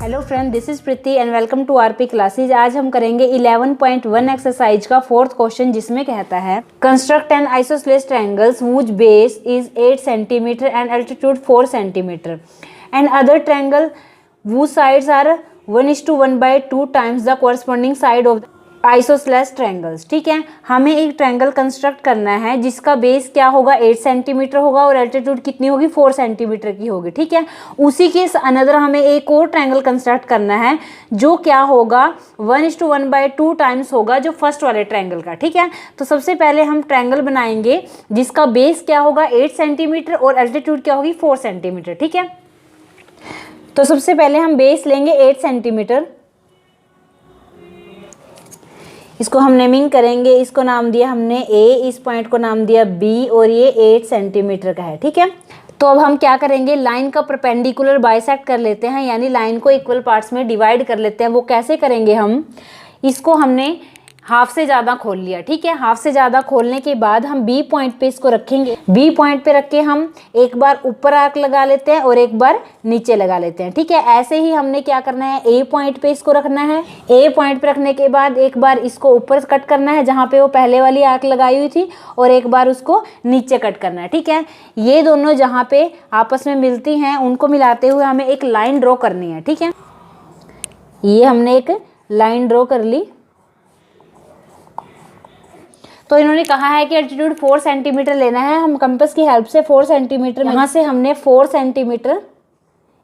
Hello friend, this is Preeti and welcome to RP classes. आज हम करेंगे 11.1 एक्सरसाइज का फोर्थ क्वेश्चन, जिसमें कहता है construct N isosceles triangles which base is 8 centimetre and altitude 4 centimetre and other triangle whose sides are 1:1/2 times the corresponding side of isosceles triangles. ठीक है, हमें एक ट्रायंगल कंस्ट्रक्ट करना है जिसका बेस क्या होगा 8 सेंटीमीटर होगा और एल्टीट्यूड कितनी होगी 4 सेंटीमीटर की होगी। ठीक है, उसी के अनदर हमें एक और ट्रायंगल कंस्ट्रक्ट करना है जो क्या होगा 1:1/2 टाइम्स होगा जो फर्स्ट वाले ट्रायंगल का। ठीक है, तो सबसे पहले हम ट्रायंगल बनाएंगे जिसका बेस क्या होगा 8 सेंटीमीटर और एल्टीट्यूड क्या होगी 4 सेंटीमीटर। ठीक है, तो सबसे पहले हम बेस लेंगे 8 सेंटीमीटर, इसको हम नेमिंग करेंगे। इसको नाम दिया हमने ए, इस पॉइंट को नाम दिया बी और ये 8 सेंटीमीटर का है। ठीक है, तो अब हम क्या करेंगे, लाइन का परपेंडिकुलर बाइसेक्ट कर लेते हैं, यानी लाइन को इक्वल पार्ट्स में डिवाइड कर लेते हैं। वो कैसे करेंगे, हम इसको हमने हाफ से ज़्यादा खोल लिया। ठीक है, हाफ से ज़्यादा खोलने के बाद हम बी पॉइंट पे इसको रखेंगे। बी पॉइंट पे रख के हम एक बार ऊपर आर्क लगा लेते हैं और एक बार नीचे लगा लेते हैं। ठीक है, ऐसे ही हमने क्या करना है, ए पॉइंट पे इसको रखना है। ए पॉइंट पे रखने के बाद एक बार इसको ऊपर कट करना है जहाँ पे वो पहले वाली आर्क लगाई हुई थी, और एक बार उसको नीचे कट करना है। ठीक है, ये दोनों जहाँ पे आपस में मिलती हैं उनको मिलाते हुए हमें एक लाइन ड्रॉ करनी है। ठीक है, ये हमने एक लाइन ड्रॉ कर ली। तो इन्होंने कहा है कि एल्टीट्यूड 4 सेंटीमीटर लेना है। हम कंपास की हेल्प से 4 सेंटीमीटर, यहाँ से हमने 4 सेंटीमीटर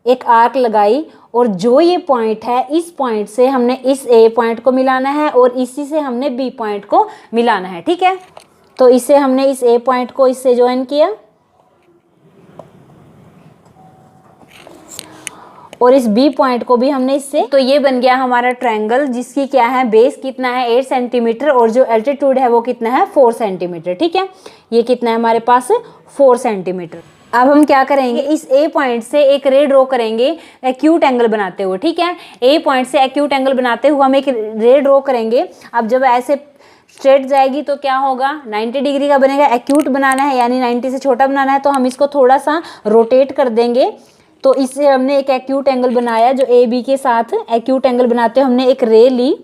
एक आर्क लगाई और जो ये पॉइंट है इस पॉइंट से हमने इस ए पॉइंट को मिलाना है और इसी से हमने बी पॉइंट को मिलाना है। ठीक है, तो इससे हमने इस ए पॉइंट को इससे ज्वाइन किया और इस बी पॉइंट को भी हमने इससे, तो ये बन गया हमारा ट्रायंगल जिसकी क्या है बेस कितना है 8 सेंटीमीटर और जो एल्टीट्यूड है वो कितना है 4 सेंटीमीटर। ठीक है, ये कितना है हमारे पास 4 सेंटीमीटर। अब हम क्या करेंगे, इस ए पॉइंट से एक रे ड्रॉ करेंगे एक्यूट एंगल बनाते हुए। ठीक है, ए पॉइंट से एक्यूट एंगल बनाते हुए हम एक रे ड्रॉ करेंगे। अब जब ऐसे स्ट्रेट जाएगी तो क्या होगा 90 डिग्री का बनेगा। एक्यूट बनाना है यानी 90 से छोटा बनाना है, तो हम इसको थोड़ा सा रोटेट कर देंगे। तो इससे हमने एक एक्यूट एंगल बनाया, जो ए बी के साथ एक्यूट एंगल बनाते हुए हमने एक रे ली।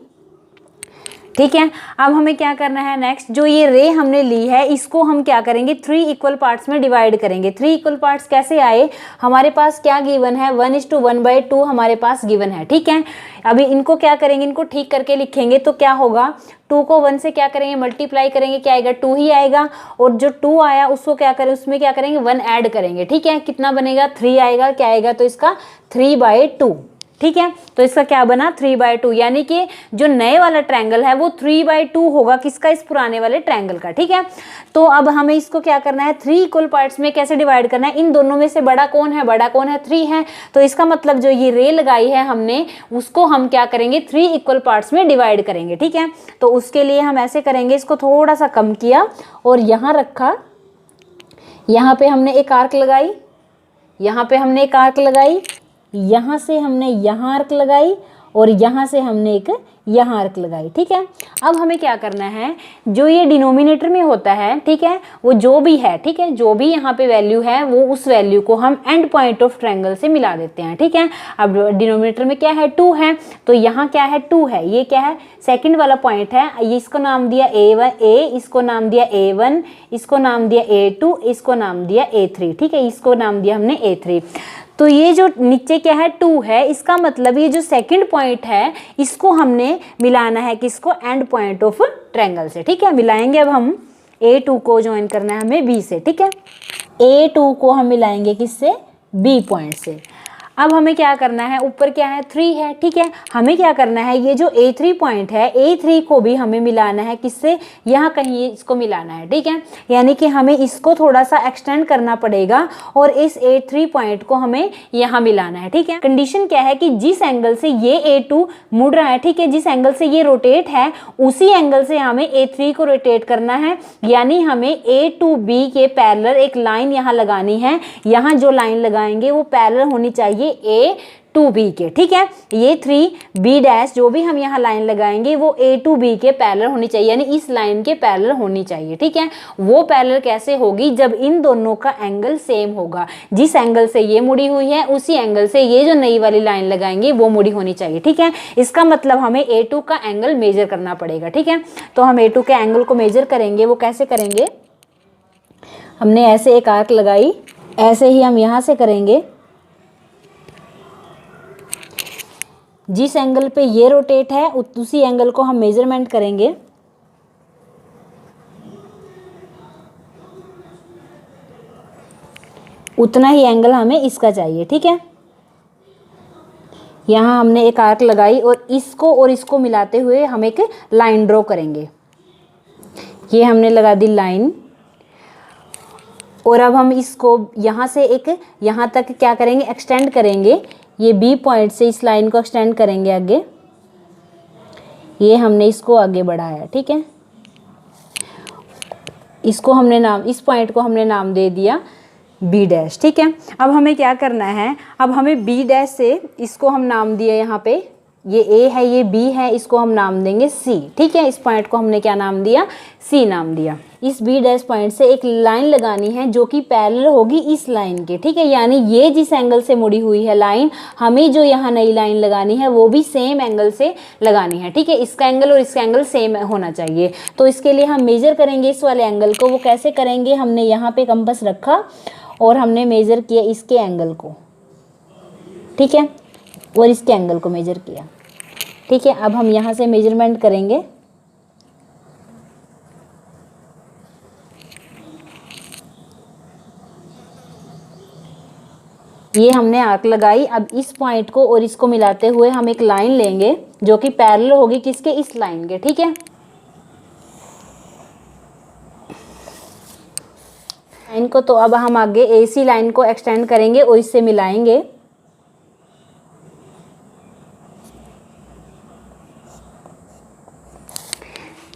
ठीक है, अब हमें क्या करना है नेक्स्ट, जो ये रे हमने ली है इसको हम क्या करेंगे 3 इक्वल पार्ट्स में डिवाइड करेंगे। 3 इक्वल पार्ट्स कैसे आए, हमारे पास क्या गिवन है 1:1/2 हमारे पास गिवन है। ठीक है, अभी इनको क्या करेंगे, इनको ठीक करके लिखेंगे। तो क्या होगा 2 को 1 से क्या करेंगे मल्टीप्लाई करेंगे, क्या आएगा 2 ही आएगा, और जो 2 आया उसको क्या करें, उसमें क्या करेंगे 1 ऐड करेंगे। ठीक है, कितना बनेगा 3 आएगा, क्या आएगा तो इसका 3/2। ठीक है, तो इसका क्या बना 3/2, यानी कि जो नए वाला ट्रायंगल है वो 3/2 होगा किसका, इस पुराने वाले ट्रायंगल का। ठीक है, तो अब हमें इसको क्या करना है 3 इक्वल पार्ट्स में कैसे डिवाइड करना है, इन दोनों में से बड़ा कौन है, बड़ा कौन है 3 है। तो इसका मतलब जो ये रे लगाई है हमने उसको हम क्या करेंगे 3 इक्वल पार्ट्स में डिवाइड करेंगे। ठीक है, तो उसके लिए हम ऐसे करेंगे, इसको थोड़ा सा कम किया और यहाँ रखा, यहाँ पे हमने एक आर्क लगाई, यहाँ पे हमने एक आर्क लगाई, यहाँ से हमने यहाँ आर्क लगाई और यहाँ से हमने एक यहाँ आर्क लगाई। ठीक है, अब हमें क्या करना है, जो ये डिनोमिनेटर में होता है, ठीक है, वो जो भी है, ठीक है, जो भी यहाँ पे वैल्यू है वो उस वैल्यू को हम एंड पॉइंट ऑफ ट्रायंगल से मिला देते हैं। ठीक है, अब डिनोमिनेटर में क्या है 2 है, तो यहाँ क्या है 2 है, ये क्या है सेकंड वाला पॉइंट है, ये इसको नाम दिया A1, इसको नाम दिया A1, इसको नाम दिया A2, इसको नाम दिया A3। ठीक है, इसको नाम दिया हमने A3। तो ये जो नीचे क्या है 2 है, इसका मतलब ये जो सेकंड पॉइंट है इसको हमने मिलाना है किसको, एंड पॉइंट ऑफ ट्रायंगल से। ठीक है, मिलाएंगे। अब हम A2 को ज्वाइन करना है हमें B से। ठीक है, A2 को हम मिलाएंगे किससे, B पॉइंट से। अब हमें क्या करना है, ऊपर क्या है 3 है। ठीक है, हमें क्या करना है, ये जो A3 पॉइंट है A3 को भी हमें मिलाना है किससे, यहाँ कहीं इसको मिलाना है। ठीक है, यानी कि हमें इसको थोड़ा सा एक्सटेंड करना पड़ेगा और इस A3 पॉइंट को हमें यहाँ मिलाना है। ठीक है, कंडीशन क्या है कि जिस एंगल से ये A2 मुड़ रहा है, ठीक है, जिस एंगल से ये रोटेट है उसी एंगल से हमें A3 को रोटेट करना है, यानी हमें A to B के पैरेलल एक लाइन यहाँ लगानी है। यहाँ जो लाइन लगाएंगे वो पैरेलल होनी चाहिए A A2B के, ठीक है। ये 3B' जो भी हम यहाँ लाइन लगाएंगे वो A2B के पैरेलल होनी चाहिए, यानी इस लाइन के पैरेलल होनी चाहिए, ठीक है। वो पैरेलल कैसे होगी, जब इन दोनों का एंगल सेम होगा। जिस एंगल से ये मुड़ी हुई है उसी एंगल से ये जो नई वाली लाइन लगाएंगे वो मुड़ी होनी चाहिए, ठीक है। इसका मतलब हमें A2 का एंगल मेजर करना पड़ेगा, ठीक है। तो हम A2 के एंगल को मेजर करेंगे। वो कैसे करेंगे, हमने ऐसे एक आर्क लगाई, ऐसे ही हम यहाँ से करेंगे। जिस एंगल पे ये रोटेट है उसी एंगल को हम मेजरमेंट करेंगे। उतना ही एंगल हमें इसका चाहिए, ठीक है। यहाँ हमने एक आर्क लगाई और इसको मिलाते हुए हम एक लाइन ड्रॉ करेंगे। ये हमने लगा दी लाइन, और अब हम इसको यहाँ से यहाँ तक क्या करेंगे, एक्सटेंड करेंगे। ये B पॉइंट से इस लाइन को एक्सटेंड करेंगे आगे। ये हमने इसको आगे बढ़ाया, ठीक है। इसको हमने इस पॉइंट को हमने नाम दे दिया B', ठीक है। अब हमें क्या करना है, अब हमें B' से इसको हम नाम दिया, यहाँ पे ये A है, ये B है, इसको हम नाम देंगे C, ठीक है। इस पॉइंट को हमने क्या नाम दिया, C नाम दिया। इस B' पॉइंट से एक लाइन लगानी है जो कि पैरेलल होगी इस लाइन के, ठीक है। यानी ये जिस एंगल से मुड़ी हुई है लाइन, हमें जो यहाँ नई लाइन लगानी है वो भी सेम एंगल से लगानी है, ठीक है। इसका एंगल और इसका एंगल सेम होना चाहिए। तो इसके लिए हम मेजर करेंगे इस वाले एंगल को। वो कैसे करेंगे, हमने यहाँ पे कंपास रखा और हमने मेजर किया इसके एंगल को, ठीक है, और इसके एंगल को मेजर किया, ठीक है। अब हम यहाँ से मेजरमेंट करेंगे। ये हमने आर्क लगाई। अब इस पॉइंट को और इसको मिलाते हुए हम एक लाइन लेंगे जो कि पैरेलल होगी किसके, इस लाइन के, ठीक है। लाइन को तो अब हम आगे AC लाइन को एक्सटेंड करेंगे और इससे मिलाएंगे।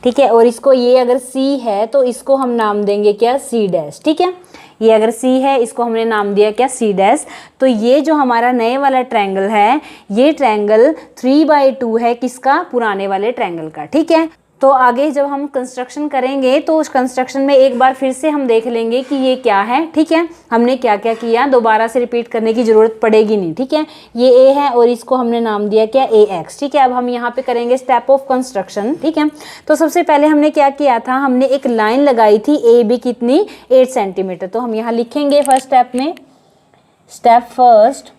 ठीक है, और इसको ये अगर C है तो इसको हम नाम देंगे क्या, C', ठीक है। ये अगर C है इसको हमने नाम दिया क्या, C'। तो ये जो हमारा नए वाला ट्रायंगल है, ये ट्रायंगल 3/2 है किसका, पुराने वाले ट्रायंगल का, ठीक है। तो आगे जब हम कंस्ट्रक्शन करेंगे तो उस कंस्ट्रक्शन में एक बार फिर से हम देख लेंगे कि ये क्या है, ठीक है। हमने क्या क्या किया, दोबारा से रिपीट करने की ज़रूरत पड़ेगी नहीं, ठीक है। ये A है और इसको हमने नाम दिया क्या, AX, ठीक है। अब हम यहाँ पे करेंगे स्टेप ऑफ कंस्ट्रक्शन, ठीक है। तो सबसे पहले हमने क्या किया था, हमने एक लाइन लगाई थी AB कितनी, 8 सेंटीमीटर। तो हम यहाँ लिखेंगे फर्स्ट स्टेप में, step first,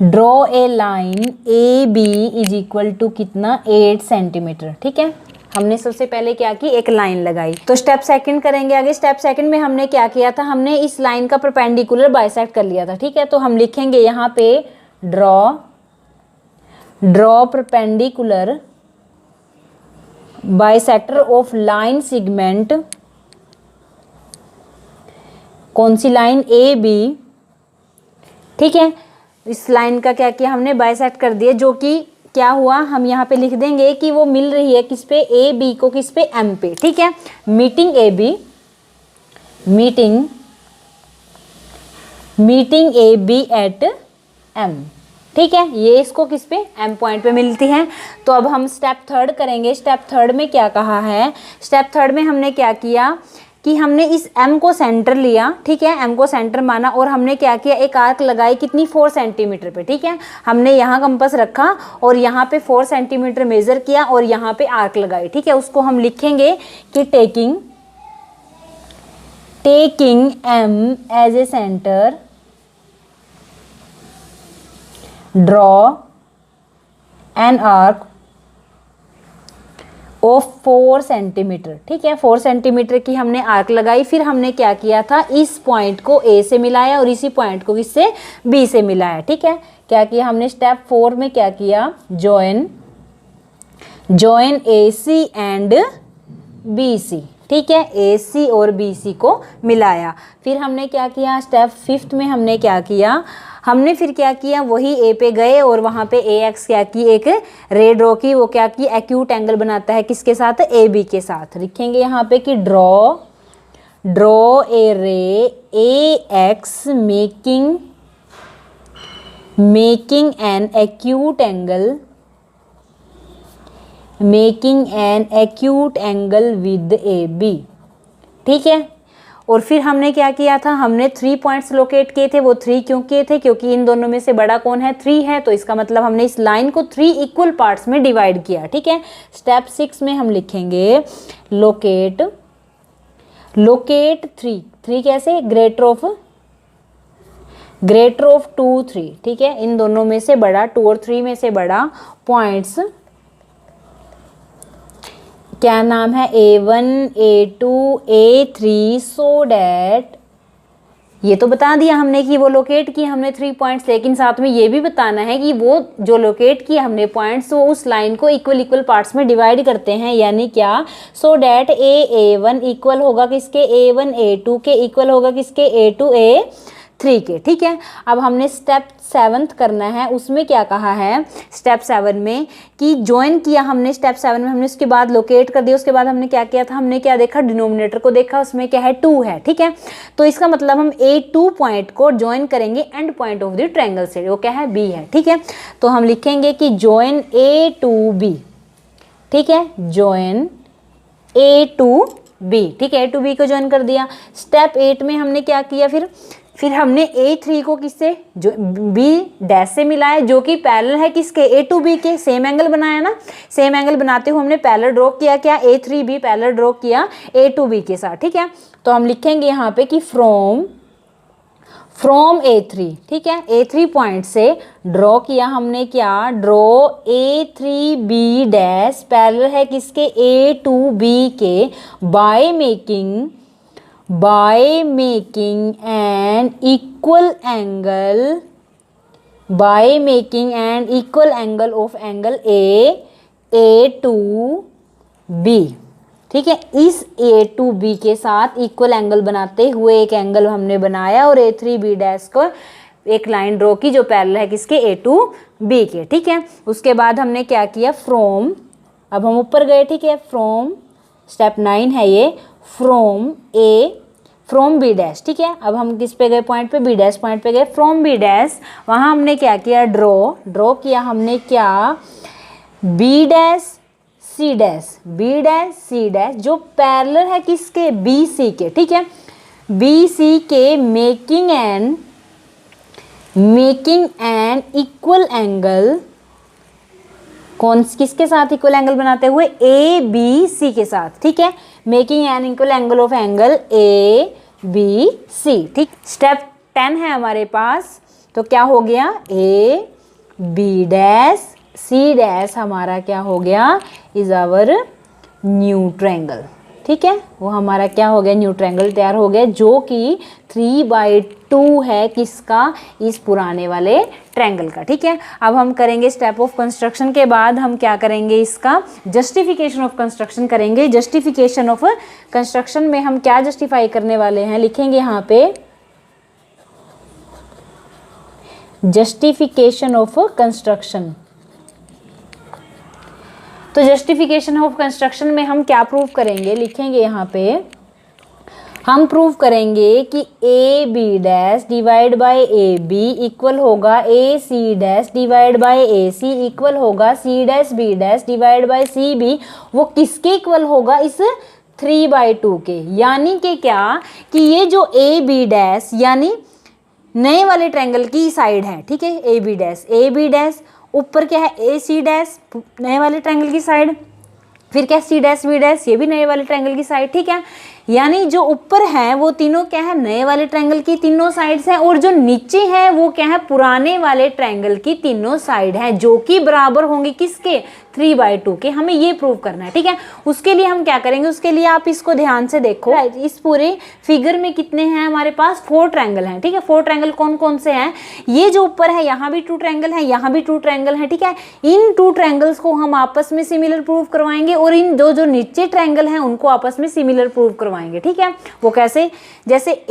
draw a line AB is equal to कितना, 8 सेंटीमीटर, ठीक है। हमने सबसे पहले क्या की, एक लाइन लगाई। तो स्टेप सेकंड करेंगे आगे। स्टेप सेकंड में हमने क्या किया था, हमने इस लाइन का परपेंडिकुलर बाइसेक्ट कर लिया था, ठीक है। तो हम लिखेंगे यहाँ पे draw perpendicular bisector of line segment, कौन सी लाइन, AB, ठीक है। इस लाइन का क्या किया हमने, बाइसेक्ट कर दिया, जो कि क्या हुआ, हम यहाँ पे लिख देंगे कि वो मिल रही है किस पे, AB को किस पे, M पे, ठीक है। मीटिंग AB एट M, ठीक है। ये इसको किस पे, M पॉइंट पे मिलती है। तो अब हम स्टेप थर्ड करेंगे। स्टेप थर्ड में क्या कहा है, स्टेप थर्ड में हमने क्या किया कि हमने इस M को सेंटर लिया, ठीक है, M को सेंटर माना, और हमने क्या किया, एक आर्क लगाई कितनी, 4 सेंटीमीटर पे, ठीक है। हमने यहाँ कंपास रखा और यहाँ पे 4 सेंटीमीटर मेजर किया और यहाँ पे आर्क लगाई, ठीक है। उसको हम लिखेंगे कि taking M as a centre, draw an arc of 4 centimetre, ठीक है। 4 सेंटीमीटर की हमने आर्क लगाई। फिर हमने क्या किया था, इस पॉइंट को A से मिलाया और इसी पॉइंट को किससे, B से मिलाया, ठीक है। क्या किया हमने, स्टेप 4 में क्या किया, जॉइन AC एंड BC, ठीक है। AC और BC को मिलाया। फिर हमने क्या किया, स्टेप 5 में हमने क्या किया, हमने फिर क्या किया, वही A पे गए और वहाँ पे AX क्या की, एक रे ड्रॉ की। वो क्या की, एक्यूट एंगल बनाता है किसके साथ, AB के साथ। लिखेंगे यहाँ पे कि ड्रॉ ड्रॉ ए रे AX making an acute angle with AB। ठीक है, और फिर हमने क्या किया था, हमने 3 पॉइंट्स लोकेट किए थे। वो 3 क्यों किए थे, क्योंकि इन दोनों में से बड़ा कौन है, 3 है, तो इसका मतलब हमने इस लाइन को 3 इक्वल पार्ट्स में डिवाइड किया। ठीक है, स्टेप 6 में हम लिखेंगे लोकेट 3 कैसे, ग्रेटर ऑफ 2 3। ठीक है, इन दोनों में से बड़ा 2 और 3 में से बड़ा पॉइंट्स क्या नाम है, A1 A2 A3 so that, ये तो बता दिया हमने कि वो लोकेट किए हमने 3 पॉइंट्स, लेकिन साथ में ये भी बताना है कि वो जो लोकेट किए हमने पॉइंट्स वो उस लाइन को इक्वल पार्ट्स में डिवाइड करते हैं, यानी क्या, सो डैट A1 इक्वल होगा किसके, A1 A2 के इक्वल होगा किसके, A2 A3 के। ठीक है, अब हमने स्टेप 7 करना है, उसमें क्या कहा है स्टेप 7 में कि ज्वाइन किया हमने, स्टेप 7 में हमने उसके बाद लोकेट कर दिया। उसके बाद हमने क्या किया था, हमने क्या देखा, डिनोमिनेटर को देखा, उसमें क्या है 2 है। ठीक है, तो इसका मतलब हम A2 पॉइंट को ज्वाइन करेंगे and point of the triangle से, वो क्या है, B है। ठीक है, तो हम लिखेंगे कि ज्वाइन A to B। ठीक है, ज्वाइन A to B। ठीक है, A to B को ज्वाइन कर दिया। स्टेप 8 में हमने क्या किया, फिर हमने A3 को किससे, जो B डैश से मिलाया, जो कि पैरेलल है किसके, A to B के, सेम एंगल बनाया ना, सेम एंगल बनाते हुए हमने पैरेलल ड्रॉ किया, क्या, A3B पैरेलल ड्रॉ किया A to B के साथ। ठीक है, तो हम लिखेंगे यहाँ पे कि फ्रॉम A3। ठीक है, A3 पॉइंट से ड्रॉ किया हमने, क्या, ड्रॉ A3B डैश पैरेलल है किसके, A to B के, by making an equal angle of angle A to B। ठीक है, इस A to B के साथ इक्वल एंगल बनाते हुए एक एंगल हमने बनाया और A3B डैश को एक लाइन ड्रॉ की जो पैरेलल है किसके, A to B के। ठीक है, उसके बाद हमने क्या किया, फ्रॉम, अब हम ऊपर गए। ठीक है, फ्रॉम स्टेप 9 है ये, फ्रॉम B डैश। ठीक है, अब हम किस पे गए, पॉइंट पे, B डैश पॉइंट पे गए। फ्रॉम B डैश वहाँ हमने क्या किया, ड्रॉ किया हमने, क्या, B डैश C डैश जो पैरेलल है किसके, BC के। ठीक है, BC के मेकिंग एन इक्वल एंगल, किसके साथ इक्वल एंगल बनाते हुए, ABC के साथ। ठीक है, making an equal angle of angle ABC। ठीक, स्टेप 10 है हमारे पास, तो क्या हो गया, AB डैश C डैश हमारा क्या हो गया, इज आवर न्यू ट्रायंगल। ठीक है, वो हमारा क्या हो गया, न्यू ट्रायंगल तैयार हो गया, जो कि 3/2 है किसका, इस पुराने वाले ट्रायंगल का। ठीक है, अब हम करेंगे स्टेप ऑफ कंस्ट्रक्शन के बाद हम क्या करेंगे, इसका जस्टिफिकेशन ऑफ कंस्ट्रक्शन करेंगे। जस्टिफिकेशन ऑफ कंस्ट्रक्शन में हम क्या जस्टिफाई करने वाले हैं, लिखेंगे यहाँ पे जस्टिफिकेशन ऑफ कंस्ट्रक्शन। तो जस्टिफिकेशन ऑफ कंस्ट्रक्शन में हम क्या प्रूव करेंगे, लिखेंगे यहाँ पे, हम प्रूव करेंगे कि AB dash divide bye AB equal होगा AC dash divide bye AC equal होगा C dash B dash divide bye CB। वो किसके इक्वल होगा, इस 3/2 के। यानी कि क्या, कि ये जो AB डैश यानी नए वाले ट्रायंगल की साइड है। ठीक है, AB डैश ऊपर क्या है, AC डैश नए वाले ट्रायंगल की साइड, फिर क्या, C डैश B डैश ये भी नए वाले ट्रायंगल की साइड। ठीक है, यानी जो ऊपर है वो तीनों क्या है, नए वाले ट्रायंगल की तीनों साइड्स हैं, और जो नीचे है वो क्या है, पुराने वाले ट्रायंगल की तीनों साइड हैं, जो कि बराबर होंगे किसके, 3/2 के। हमें ये प्रूव करना है। ठीक है, उसके लिए हम क्या करेंगे, उसके लिए आप इसको ध्यान से देखो। इस पूरे फिगर में कितने हैं हमारे पास, 4 ट्रायंगल हैं। ठीक है, 4 ट्रायंगल कौन कौन से हैं, ये जो ऊपर है यहाँ भी 2 ट्रायंगल है, यहाँ भी 2 ट्रायंगल है। ठीक है, इन 2 ट्रायंगल्स को हम आपस में सिमिलर प्रूव करवाएंगे, और इन जो नीचे ट्रायंगल हैं उनको आपस में सिमिलर प्रूव करवाएंगे। ठीक है, वो कैसे, जैसे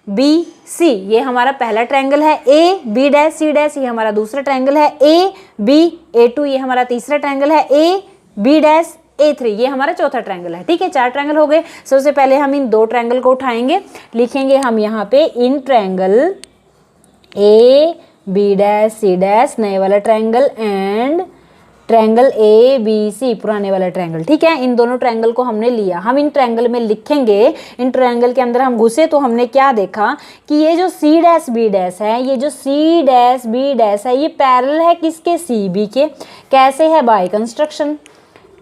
ABC ये हमारा पहला ट्रायंगल है, AB डैश C डैश ये हमारा दूसरा ट्रायंगल है, AB A2 ये हमारा तीसरा ट्रायंगल है, AB डैश A3, ये हमारा चौथा ट्रायंगल है। ठीक है, 4 ट्रायंगल हो गए। सबसे पहले हम इन 2 ट्रायंगल को उठाएंगे, लिखेंगे हम यहाँ पे in triangle A B dash C dash नए वाला triangle and triangle A B C पुराने वाला ट्रायंगल। ठीक है, इन दोनों ट्रायंगल को हमने लिया। हम इन ट्रायंगल में लिखेंगे, इन ट्रायंगल के अंदर हम घुसे तो हमने क्या देखा कि ये जो सी डैश बी डैश है, ये जो सी डैश बी डैश है, ये पैरेलल है किसके, सी बी के। कैसे है, बाय कंस्ट्रक्शन।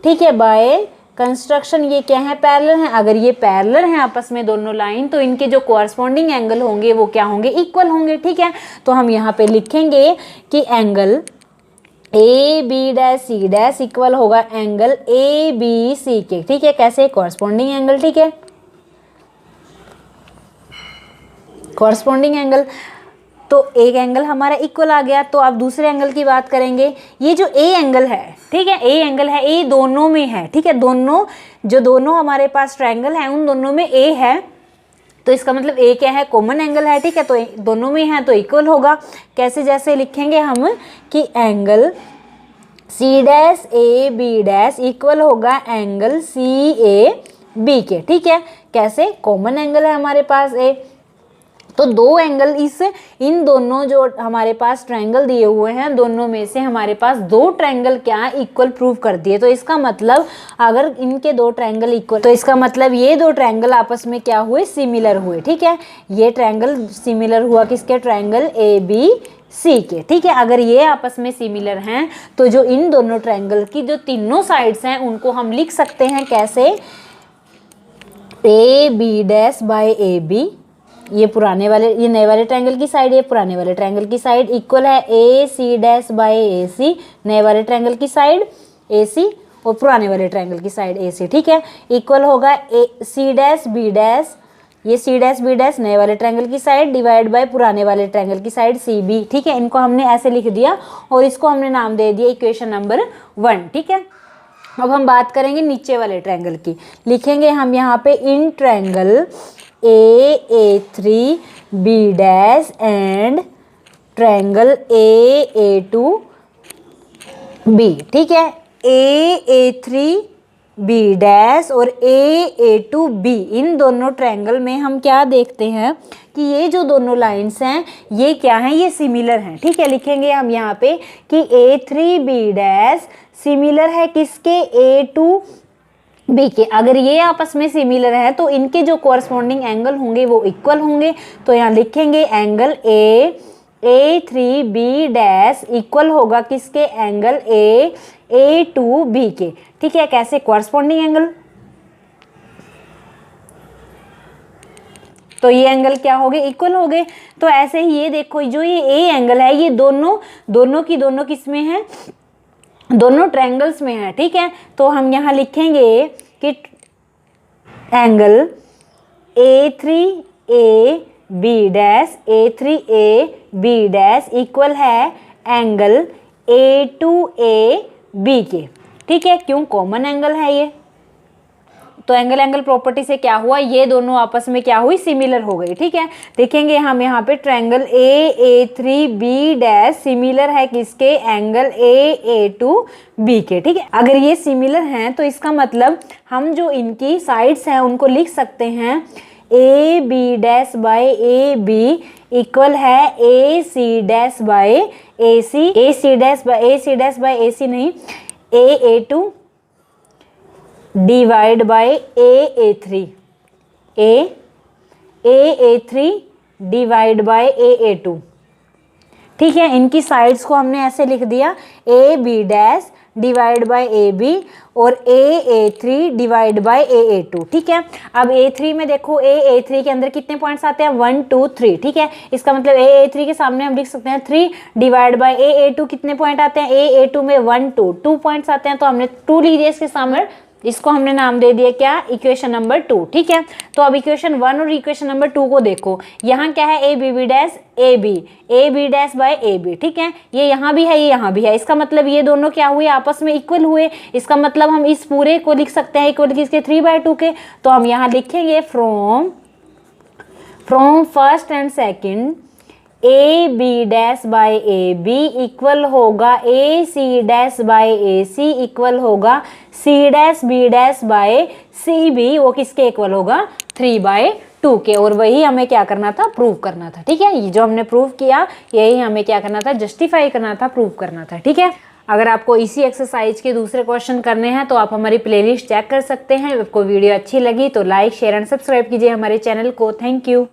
ठीक है, बाय कंस्ट्रक्शन ये क्या है, पैरेलल है। अगर ये पैरेलल है आपस में दोनों लाइन, तो इनके जो कोरस्पॉन्डिंग एंगल होंगे वो क्या होंगे, इक्वल होंगे। ठीक है, तो हम यहाँ पे लिखेंगे कि angle A B dash C dash equal होगा एंगल ए बी सी के। ठीक है, कैसे, कोरस्पॉन्डिंग एंगल। ठीक है, कोरस्पॉन्डिंग एंगल, तो एक एंगल हमारा इक्वल आ गया। तो अब दूसरे एंगल की बात करेंगे। ये जो ए एंगल है, ठीक है, ए एंगल है, ए दोनों में है। ठीक है, दोनों हमारे पास ट्रायंगल है, उन दोनों में ए है, तो इसका मतलब ए क्या है, कॉमन एंगल है। ठीक है, तो दोनों में है तो इक्वल होगा। कैसे, जैसे लिखेंगे हम कि angle C dash A B dash equal होगा एंगल सी ए बी के। ठीक है, कैसे, कॉमन एंगल है हमारे पास ए, तो 2 एंगल इन दोनों जो हमारे पास ट्रायंगल दिए हुए हैं, दोनों में से हमारे पास 2 ट्रायंगल क्या इक्वल प्रूव कर दिए। तो इसका मतलब अगर इनके 2 ट्रायंगल इक्वल, तो इसका मतलब ये 2 ट्रायंगल आपस में क्या हुए, सिमिलर हुए। ठीक है, ये ट्रायंगल सिमिलर हुआ किसके, ट्रायंगल ए बी सी के। ठीक है, अगर ये आपस में सिमिलर हैं तो जो इन दोनों ट्रायंगल की जो तीनों साइड्स हैं उनको हम लिख सकते हैं कैसे, A B dash by A B, ये पुराने वाले, ये नए वाले ट्रायंगल की साइड, ये पुराने वाले ट्रायंगल की साइड, इक्वल है A C dash by A सी, नए वाले ट्रायंगल की साइड ए सी और पुराने वाले ट्रायंगल की साइड ए सी। ठीक है, इक्वल होगा A C dash B dash, ये सी डैश बी डैश नए वाले ट्रायंगल की साइड डिवाइड बाय पुराने वाले ट्रायंगल की साइड सी बी। ठीक है, इनको हमने ऐसे लिख दिया और इसको हमने नाम दे दिया इक्वेशन नंबर 1। ठीक है, अब हम बात करेंगे नीचे वाले ट्रायंगल की। लिखेंगे हम यहाँ पे in triangle A3 B dash and triangle A2 B। ठीक है, A3 B डैश और A2 B, इन दोनों ट्रायंगल में हम क्या देखते हैं कि ये जो दोनों लाइंस हैं ये क्या हैं, ये सिमिलर हैं। ठीक है, लिखेंगे हम यहाँ पे कि A3 B डैश सिमिलर है किसके, A2 बी के। अगर ये आपस में सिमिलर है तो इनके जो कोरस्पॉन्डिंग एंगल होंगे वो इक्वल होंगे। तो यहाँ लिखेंगे angle A3 B dash equal होगा किसके, एंगल A2 B के। ठीक है, कैसे, कोरस्पॉन्डिंग एंगल, तो ये एंगल क्या हो गए, इक्वल हो गए। तो ऐसे ही ये देखो, जो ये ए एंगल है ये दोनों किस में है, दोनों ट्रायंगल्स में है। ठीक है, तो हम यहाँ लिखेंगे कि angle A3A B dash A3A B dash equal है एंगल A2A B के। ठीक है, क्यों, कॉमन एंगल है ये, तो एंगल प्रॉपर्टी से क्या हुआ, ये दोनों आपस में क्या हुई, सिमिलर हो गई। ठीक है, देखेंगे हम यहाँ पे triangle A3 B dash similar है किसके, एंगल A2 B के। ठीक है, अगर ये सिमिलर हैं तो इसका मतलब हम जो इनकी साइड्स हैं उनको लिख सकते हैं A B dash by A B equal है A C dash by A C, A C dash by A C नहीं, A2 divide by A3, A3 divide by A2। ठीक है, इनकी साइड्स को हमने ऐसे लिख दिया A B dash divide by A B और A3 डिवाइड बाय A2। ठीक है, अब A3 में देखो, A3 के अंदर कितने पॉइंट्स आते हैं, 1 2 3। ठीक है, इसका मतलब A3 के सामने हम लिख सकते हैं 3 डिवाइड बाय A2 कितने पॉइंट आते हैं, A2 में 1 2 पॉइंट्स आते हैं, तो हमने 2 लिख दिया इसके सामने, इसको हमने नाम दे दिया क्या, इक्वेशन नंबर 2। ठीक है, तो अब इक्वेशन 1 और इक्वेशन नंबर 2 को देखो, यहाँ क्या है, A B dash A B dash by A B. ठीक है, ये यहाँ भी है, ये यहाँ भी है, इसका मतलब ये दोनों क्या हुए, आपस में इक्वल हुए। इसका मतलब हम इस पूरे को लिख सकते हैं इक्वल किसके, 3/2 के। तो हम यहाँ लिखेंगे from first and second A B dash by A B equal होगा A C dash by A C equal होगा C dash B dash by C B, वो किसके इक्वल होगा 3/2 के। और वही हमें क्या करना था, प्रूव करना था। ठीक है, ये जो हमने प्रूव किया यही हमें क्या करना था, जस्टिफाई करना था, प्रूव करना था। ठीक है, अगर आपको इसी एक्सरसाइज के दूसरे क्वेश्चन करने हैं तो आप हमारी प्लेलिस्ट चेक कर सकते हैं। आपको वीडियो अच्छी लगी तो लाइक शेयर एंड सब्सक्राइब कीजिए हमारे चैनल को। Thank you.